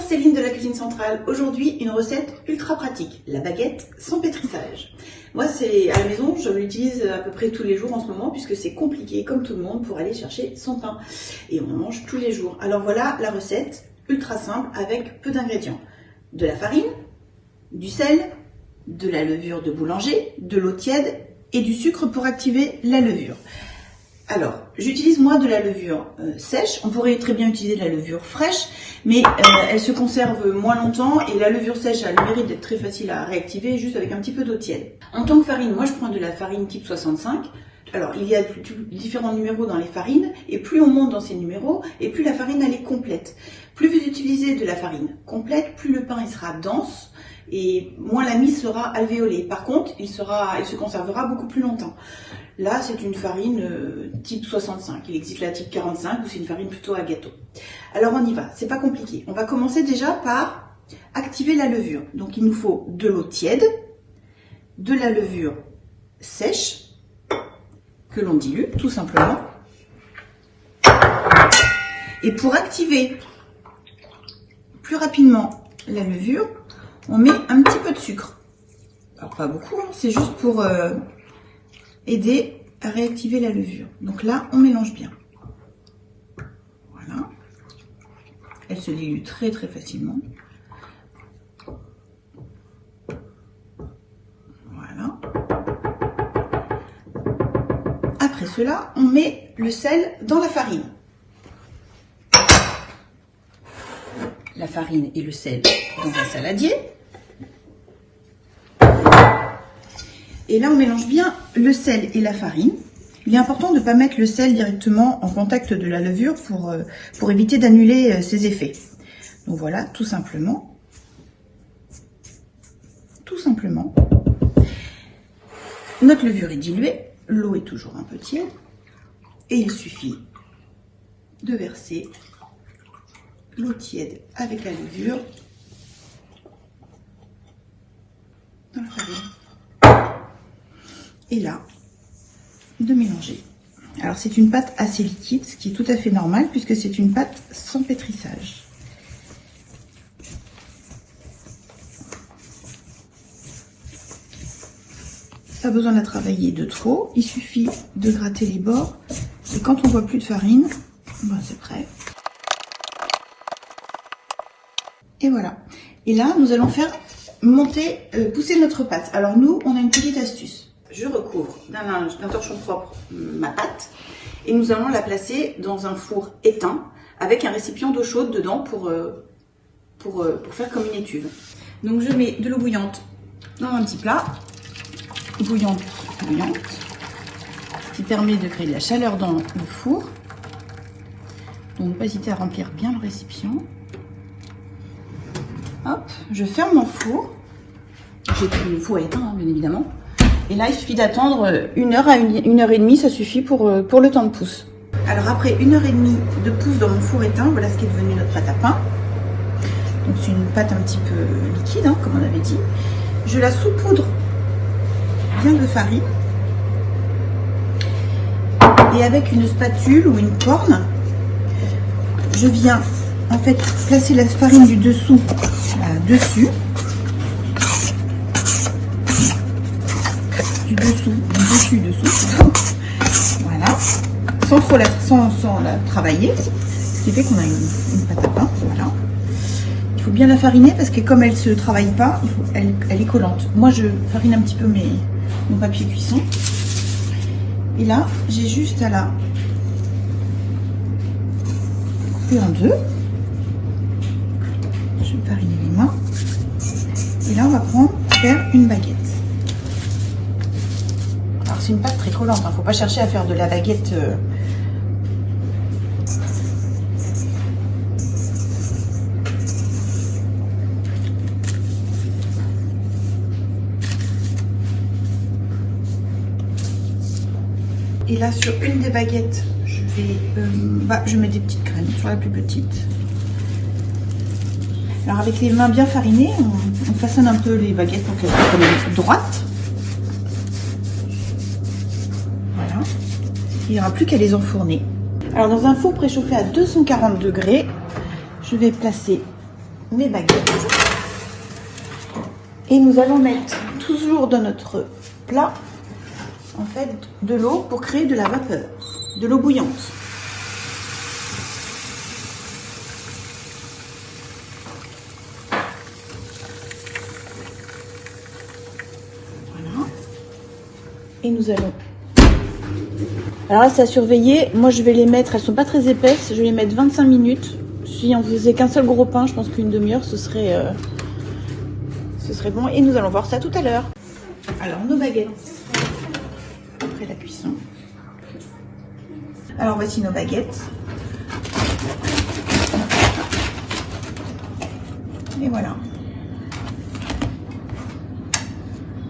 Céline de la cuisine centrale. Aujourd'hui, une recette ultra pratique, la baguette sans pétrissage. Moi, c'est à la maison, je l'utilise à peu près tous les jours en ce moment puisque c'est compliqué, comme tout le monde, pour aller chercher son pain. Et on en mange tous les jours. Alors voilà la recette, ultra simple, avec peu d'ingrédients. De la farine, du sel, de la levure de boulanger, de l'eau tiède et du sucre pour activer la levure. Alors, j'utilise moi de la levure sèche. On pourrait très bien utiliser de la levure fraîche, mais elle se conserve moins longtemps et la levure sèche a le mérite d'être très facile à réactiver juste avec un petit peu d'eau tiède. En tant que farine, moi je prends de la farine type 65. Alors, il y a différents numéros dans les farines et plus on monte dans ces numéros et plus la farine elle est complète. Plus vous utilisez de la farine complète, plus le pain il sera dense et moins la mie sera alvéolée. Par contre, il se conservera beaucoup plus longtemps. Là, c'est une farine type 65. Il existe la type 45 où c'est une farine plutôt à gâteau. Alors on y va, c'est pas compliqué. On va commencer déjà par activer la levure. Donc il nous faut de l'eau tiède, de la levure sèche que l'on dilue tout simplement. Et pour activer plus rapidement la levure, on met un petit peu de sucre. Alors pas beaucoup, hein, c'est juste pour aider à réactiver la levure. Donc là, on mélange bien. Voilà. Elle se dilue très très facilement. Voilà. Après cela, on met le sel dans la farine. La farine et le sel dans un saladier. Et là, on mélange bien le sel et la farine. Il est important de ne pas mettre le sel directement en contact de la levure pour éviter d'annuler ses effets. Donc voilà, tout simplement. Tout simplement. Notre levure est diluée. L'eau est toujours un peu tiède. Et il suffit de verser l'eau tiède avec la levure dans la farine. Et là, de mélanger. Alors c'est une pâte assez liquide, ce qui est tout à fait normal puisque c'est une pâte sans pétrissage. Pas besoin de la travailler de trop, il suffit de gratter les bords et quand on voit plus de farine, ben c'est prêt. Et voilà. Et là, nous allons faire pousser notre pâte. Alors nous, on a une petite astuce. Je recouvre d'un torchon propre ma pâte et nous allons la placer dans un four éteint avec un récipient d'eau chaude dedans pour faire comme une étuve. Donc je mets de l'eau bouillante dans un petit plat, bouillante, qui permet de créer de la chaleur dans le four. Donc ne pas hésiter à remplir bien le récipient. Hop, je ferme mon four. J'ai pris le four éteint, bien évidemment. Et là, il suffit d'attendre 1 heure à 1 heure et demie, ça suffit pour le temps de pousse. Alors après 1 heure et demie de pousse dans mon four éteint, voilà ce qui est devenu notre pâte à pain. Donc c'est une pâte un petit peu liquide, hein, comme on avait dit. Je la saupoudre bien de farine. Et avec une spatule ou une corne, je viens en fait placer la farine du dessous dessus. Du dessus. Voilà. Sans la travailler. Ce qui fait qu'on a une pâte à pain. Voilà. Il faut bien la fariner parce que comme elle se travaille pas, elle est collante. Moi, je farine un petit peu mon papier cuisson. Et là, j'ai juste à la couper en deux. Je vais fariner les mains. Et là, on va faire une baguette. C'est une pâte très collante, il ne faut pas chercher à faire de la baguette Et là sur une des baguettes, je mets des petites graines sur la plus petite. Alors avec les mains bien farinées, on façonne un peu les baguettes pour qu'elles soient comme droites. Il n'y aura plus qu'à les enfourner. Alors dans un four préchauffé à 240 degrés, je vais placer mes baguettes. Et nous allons mettre toujours dans notre plat, en fait, de l'eau pour créer de la vapeur, de l'eau bouillante. Voilà. Et nous allons... Alors là, c'est à surveiller. Moi, je vais les mettre, elles sont pas très épaisses, je vais les mettre 25 minutes. Si on faisait qu'un seul gros pain, je pense qu'une demi-heure, ce serait bon. Et nous allons voir ça tout à l'heure. Alors, nos baguettes, après la cuisson. Alors, voici nos baguettes. Et voilà.